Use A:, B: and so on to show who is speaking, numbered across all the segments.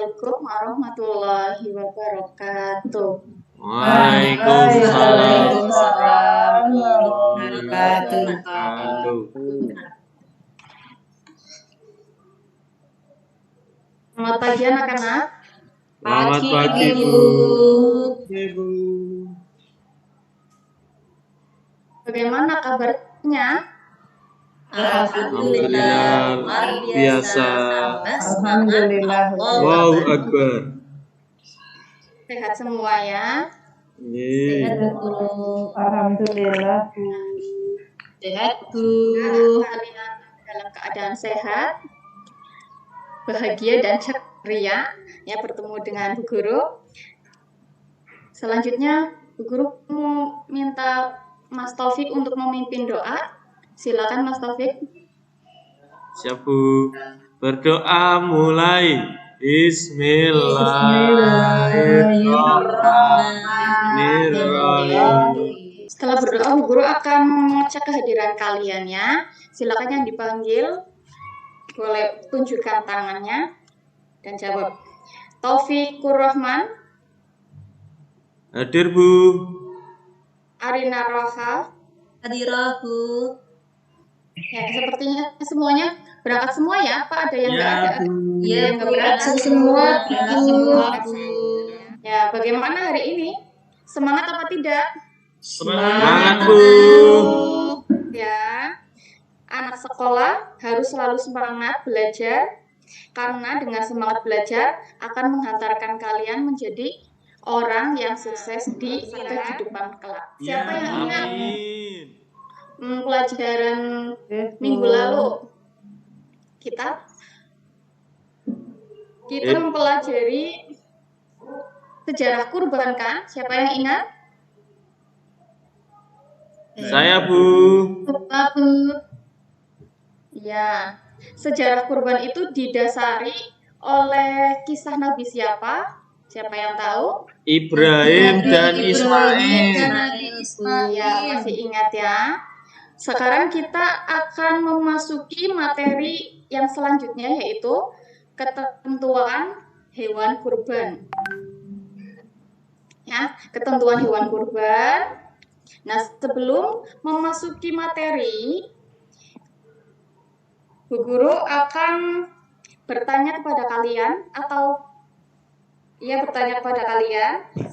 A: Assalamualaikum warahmatullahi wabarakatuh.
B: Waalaikumsalam
C: warahmatullahi
B: wabarakatuh.
A: Selamat pagi anak-anak.
B: Selamat pagi, Bu.
A: Bagaimana kabarnya?
B: Alhamdulillah, luar biasa.
C: Alhamdulillah.
B: Wow, Akbar.
A: Sehat semua ya?
B: Yeay.
C: Alhamdulillah.
D: Sehat, Bu.
A: Kalian dalam keadaan sehat, bahagia dan ceria ya bertemu dengan Bu Guru. Selanjutnya Bu Guru mau minta Mas Taufik untuk memimpin doa. Silakan Mas Taufik.
B: Siap, Bu. Berdoa mulai. Bismillahirrahmanirrahim.
A: Setelah berdoa, Bu Guru akan mengecek kehadiran kalian ya. Silakan yang dipanggil boleh tunjukkan tangannya dan jawab. Taufikur Rahman,
B: Hadir, Bu.
A: Arina Roha.
D: Hadirah, Bu.
A: Ya, sepertinya semuanya berangkat semua ya. Apa ada yang nggak ada?
D: Ya,
A: Yang nggak berangkat
D: semua,
A: Bu. Ya, bagaimana hari ini? Semangat apa tidak?
B: Semangat, Bu.
A: Ya, anak sekolah harus selalu semangat belajar karena dengan semangat belajar akan menghantarkan kalian menjadi orang yang sukses di kehidupan kelak. Siapa yang ingat pelajaran minggu lalu? Kita mempelajari sejarah kurban kan? Siapa yang ingat?
B: Saya, Bu.
A: Bapak, Bu. Ya, sejarah kurban itu didasari oleh kisah Nabi siapa? Siapa yang tahu?
B: Ibrahim dan Ismail.
A: Ya, masih ingat ya. Sekarang kita akan memasuki materi yang selanjutnya yaitu ketentuan hewan kurban. Ya, ketentuan hewan kurban. Nah, sebelum memasuki materi, Bu Guru akan bertanya kepada kalian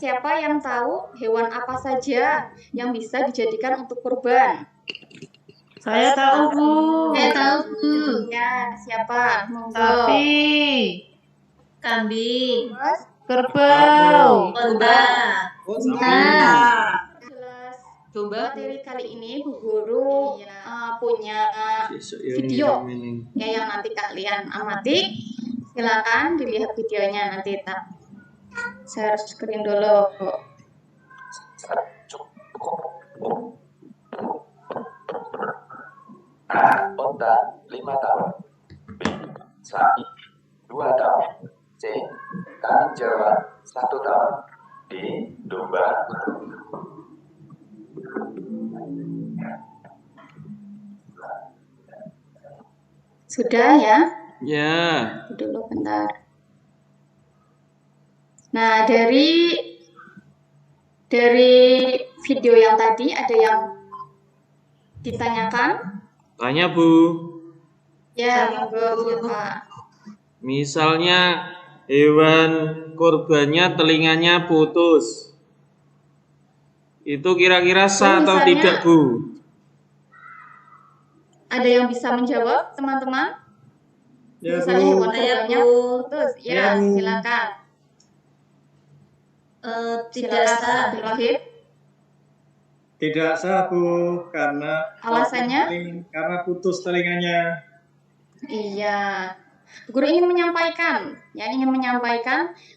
A: siapa yang tahu hewan apa saja yang bisa dijadikan untuk kurban?
C: Saya tahu, Bu.
D: Saya tahu, Bu.
A: Ya, siapa? Monggo.
C: Sapi,
D: Kambing.
C: kerbau,
D: Domba.
A: Jelas.
D: Domba.
A: Materi kali ini Bu Guru punya video ya yang nanti kalian amati. Silakan dilihat videonya nanti share screen dulu.
E: A. Onta 5 tahun. B. Sapi 2 tahun. C. Kambing Jawa 1 tahun. D. Domba.
A: Sudah ya?
B: Ya.
A: Dulu bentar. Nah, dari video yang tadi ada yang ditanyakan?
B: Tanya, Bu.
A: Ya, monggo Pak.
B: Misalnya hewan kurbannya telinganya putus. Itu kira-kira sah atau
A: Misalnya,
B: tidak, Bu?
A: Ada yang bisa menjawab, teman-teman?
B: Ya,
A: Misalnya
B: Bu.
A: hewan kurbannya putus. Ya, silakan.
D: Tidak sah.
A: Abdul Wahid.
F: Tidak sah, Bu, karena
A: Alasannya?
F: karena putus telinganya.
A: Iya. Guru ingin menyampaikan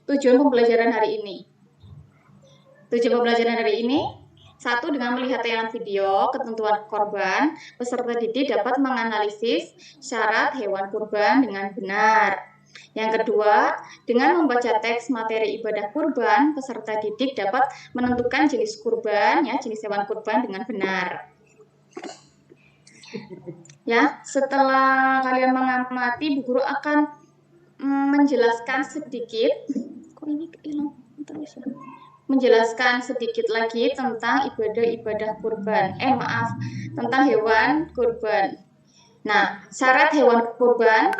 A: tujuan pembelajaran hari ini. Tujuan pembelajaran hari ini, satu, dengan melihat tayangan video ketentuan korban, peserta didik dapat menganalisis syarat hewan kurban dengan benar. Yang kedua, dengan membaca teks materi ibadah kurban, peserta didik dapat menentukan jenis kurban, jenis hewan kurban dengan benar. Ya, setelah kalian mengamati, Bu Guru akan menjelaskan sedikit. Kok ini hilang terus ya? Menjelaskan sedikit lagi tentang ibadah-ibadah kurban. Maaf, tentang hewan kurban. Nah, syarat hewan kurban,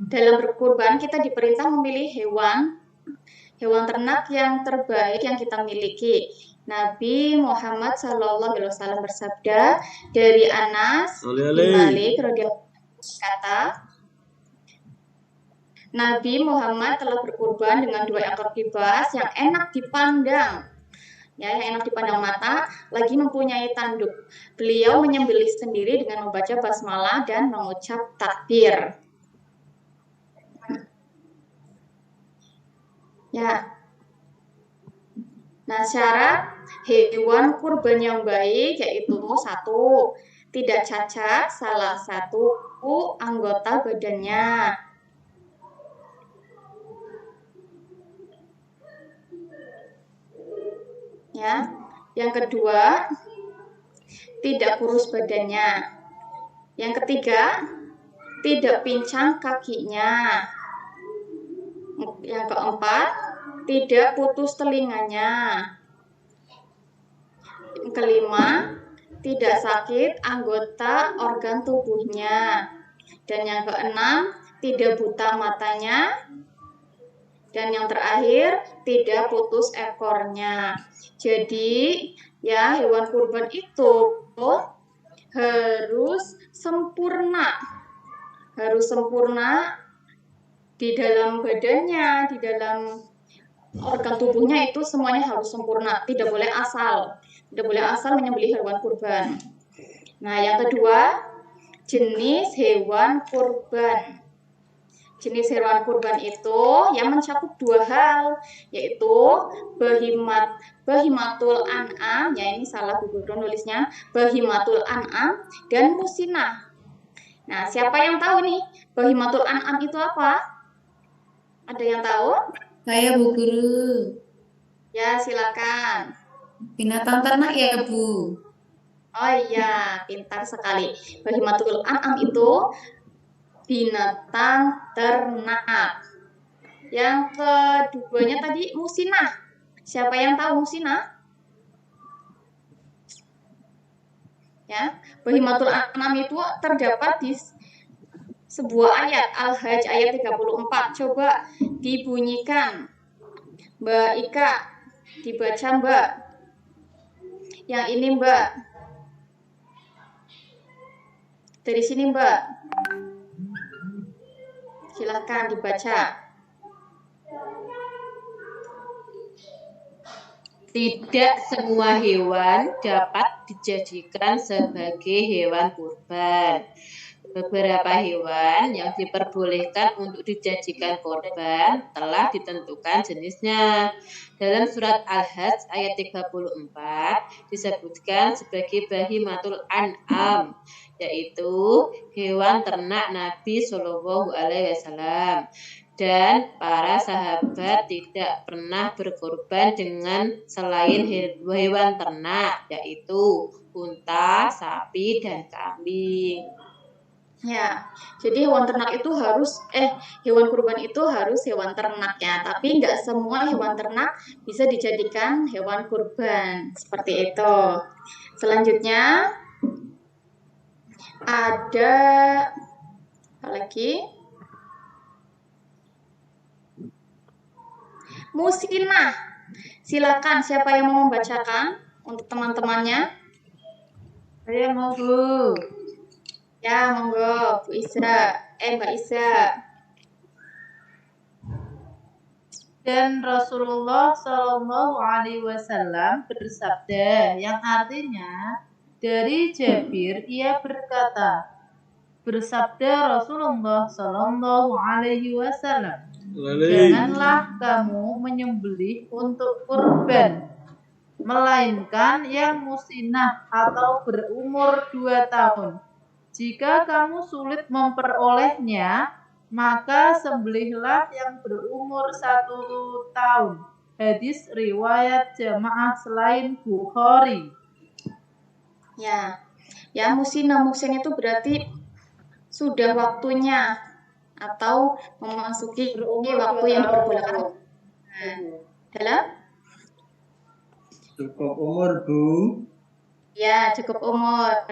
A: dalam berkurban kita diperintah memilih hewan ternak yang terbaik yang kita miliki. Nabi Muhammad SAW bersabda dari Anas bin Malik radhiyallahu anhu kata, Nabi Muhammad telah berkurban dengan 2 ekor kibas yang enak dipandang, ya, yang enak dipandang mata, lagi mempunyai tanduk. Beliau menyembelih sendiri dengan membaca basmalah dan mengucap takbir. Ya. Nah, syarat hewan kurban yang baik yaitu 1, tidak cacat salah satu anggota badannya. Ya. Yang kedua, tidak kurus badannya. Yang ketiga, tidak pincang kakinya. Yang keempat, tidak putus telinganya. Yang kelima, tidak sakit anggota organ tubuhnya. Dan yang keenam, tidak buta matanya. Dan yang terakhir, tidak putus ekornya. Jadi, ya, hewan kurban itu harus sempurna. Harus sempurna di dalam badannya, di dalam organ tubuhnya itu semuanya harus sempurna. Tidak boleh asal. Tidak boleh asal menyembelih hewan kurban. Nah, yang kedua, jenis hewan kurban. Jenis hewan kurban itu yang mencakup 2 hal, yaitu bahimatul an'am, ya ini salah Bu Guru nulisnya, bahimatul an'am dan musinah. Nah, siapa yang tahu nih bahimatul an'am itu apa? Ada yang tahu?
D: Saya Bu Guru.
A: Ya, silakan.
D: Binatang ternak ya Bu.
A: Oh iya, pintar sekali. Bahimatul an'am itu binatang ternak. Yang keduanya tadi musinah. Siapa yang tahu musinah? Ya, bahimatul an'am itu terdapat di sebuah ayat Al-Hajj ayat 34. Coba dibunyikan. Mbak Ika, dibaca Mbak. Yang ini Mbak. Dari sini Mbak. Silakan dibaca.
G: Tidak semua hewan dapat dijadikan sebagai hewan kurban. Beberapa hewan yang diperbolehkan untuk dijadikan korban telah ditentukan jenisnya. Dalam surat Al-Hajj ayat 34 disebutkan sebagai bahimatul an'am, yaitu hewan ternak Nabi Shallallahu Alaihi Wasallam. Dan para sahabat tidak pernah berkorban dengan selain hewan ternak, yaitu unta, sapi, dan kambing.
A: Ya, jadi hewan ternak itu harus hewan kurban itu harus hewan ternak ya, tapi nggak semua hewan ternak bisa dijadikan hewan kurban seperti itu. Selanjutnya ada apa lagi? Musinah. Silakan siapa yang mau membacakan untuk teman-temannya?
C: Saya mau Bu.
A: Ya, monggo Bu Isra. Mbak Isra.
C: Dan Rasulullah Shallallahu Alaihi Wasallam bersabda, yang artinya dari Jabir ia berkata, bersabda Rasulullah Shallallahu Alaihi Wasallam, janganlah kamu menyembelih untuk kurban, melainkan yang musinah atau berumur 2 tahun. Jika kamu sulit memperolehnya, maka sembelihlah yang berumur 1 tahun. Hadis riwayat jamaah selain Bukhari.
A: Ya, musin itu berarti sudah waktunya atau memasuki waktu yang diperbolehkan dalam
F: Cukup umur, Bu.
A: ya cukup umur.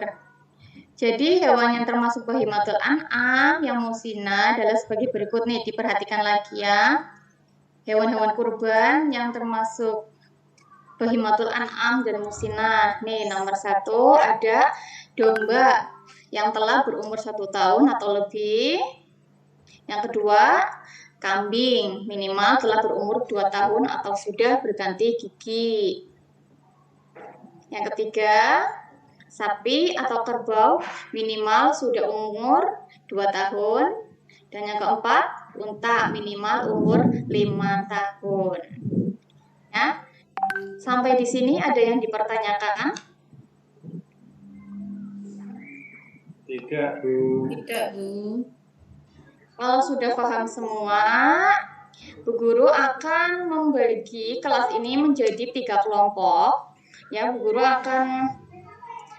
A: Jadi hewan yang termasuk bahimatul an'am yang musina adalah sebagai berikut nih, diperhatikan lagi ya. Hewan-hewan kurban yang termasuk bahimatul an'am dan musina. Nih nomor 1 ada domba yang telah berumur 1 tahun atau lebih. Yang kedua, kambing minimal telah berumur 2 tahun atau sudah berganti gigi. Yang ketiga, sapi atau kerbau minimal sudah umur 2 tahun. Dan yang keempat, unta minimal umur 5 tahun. Ya. Sampai di sini ada yang dipertanyakan?
F: Tidak, Bu.
D: Tidak, Bu.
A: Kalau sudah paham semua, Bu Guru akan membagi kelas ini menjadi 3 kelompok. Ya, Bu Guru akan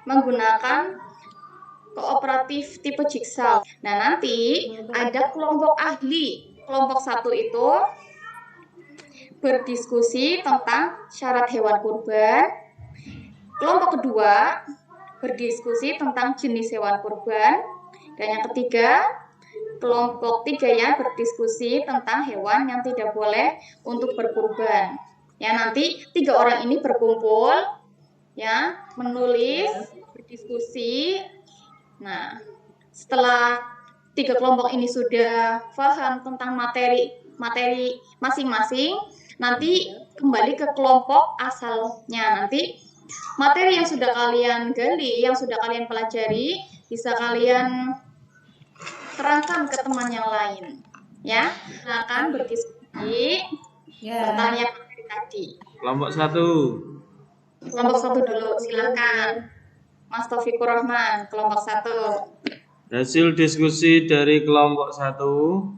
A: menggunakan kooperatif tipe jigsaw. Nah, nanti ada kelompok ahli. Kelompok 1 itu berdiskusi tentang syarat hewan kurban. Kelompok kedua berdiskusi tentang jenis hewan kurban. Dan yang ketiga, kelompok 3 ya, berdiskusi tentang hewan yang tidak boleh untuk berkurban. Ya, nanti 3 orang ini berkumpul ya, menulis, berdiskusi. Nah, setelah 3 kelompok ini sudah paham tentang materi masing-masing, nanti kembali ke kelompok asalnya. Nanti materi yang sudah kalian gali, yang sudah kalian pelajari, bisa kalian terangkan ke teman yang lain. Ya, silakan berdiskusi tentang yang tadi.
B: Kelompok 1.
A: Kelompok 1 dulu, silakan. Mas Taufikur Rahman, kelompok 1.
B: Hasil diskusi dari kelompok 1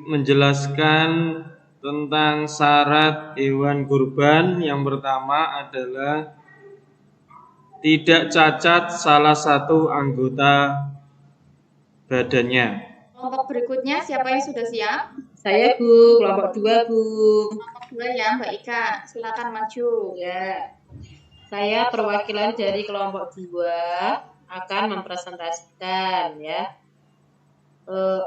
B: menjelaskan tentang syarat hewan kurban. Yang pertama adalah tidak cacat salah satu anggota badannya.
A: Kelompok berikutnya siapa yang sudah siap?
G: Saya Bu, kelompok 2 Bu.
A: Kelompok 2 ya, Mbak Ika, silakan maju.
G: Ya. Saya perwakilan dari kelompok 2 akan mempresentasikan ya.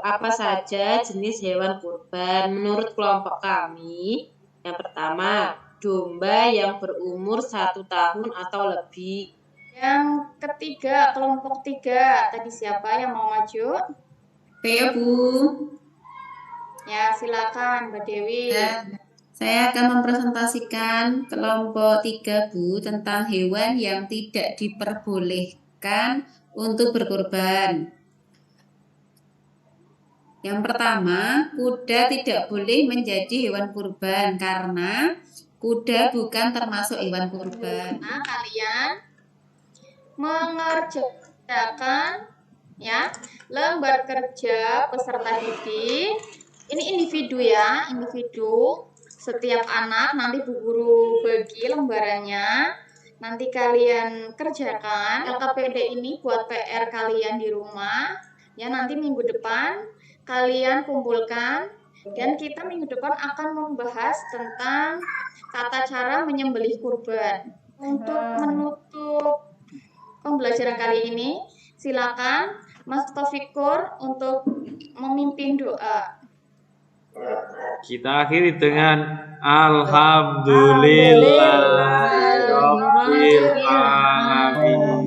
G: Apa saja jenis hewan kurban menurut kelompok kami. Yang pertama, domba yang berumur 1 tahun atau lebih.
A: Yang ketiga, kelompok 3. Tadi siapa yang mau maju?
D: Saya, Bu.
A: Ya, silakan Mbak Dewi.
D: Saya akan mempresentasikan kelompok 3, Bu, tentang hewan yang tidak diperbolehkan untuk berkurban. Yang pertama, kuda tidak boleh menjadi hewan kurban karena kuda bukan termasuk hewan kurban.
A: Nah, kalian mengerjakan ya lembar kerja peserta didik. Ini individu ya, individu. Setiap anak nanti Bu Guru bagi lembarannya. Nanti kalian kerjakan. LKPD ini buat PR kalian di rumah. Ya, nanti minggu depan kalian kumpulkan. Dan kita minggu depan akan membahas tentang tata cara menyembelih kurban. Untuk menutup pembelajaran kali ini, silakan Mas Taufikur untuk memimpin doa.
B: Kita akhiri dengan Alhamdulillahirabbil alamin.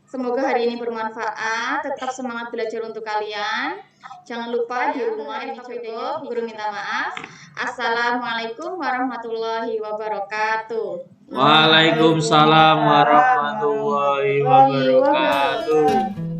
A: Semoga hari ini bermanfaat. Tetap semangat belajar untuk kalian. Jangan lupa di rumah cukup. Guru minta maaf. Assalamualaikum warahmatullahi wabarakatuh.
B: Waalaikumsalam warahmatullahi wabarakatuh.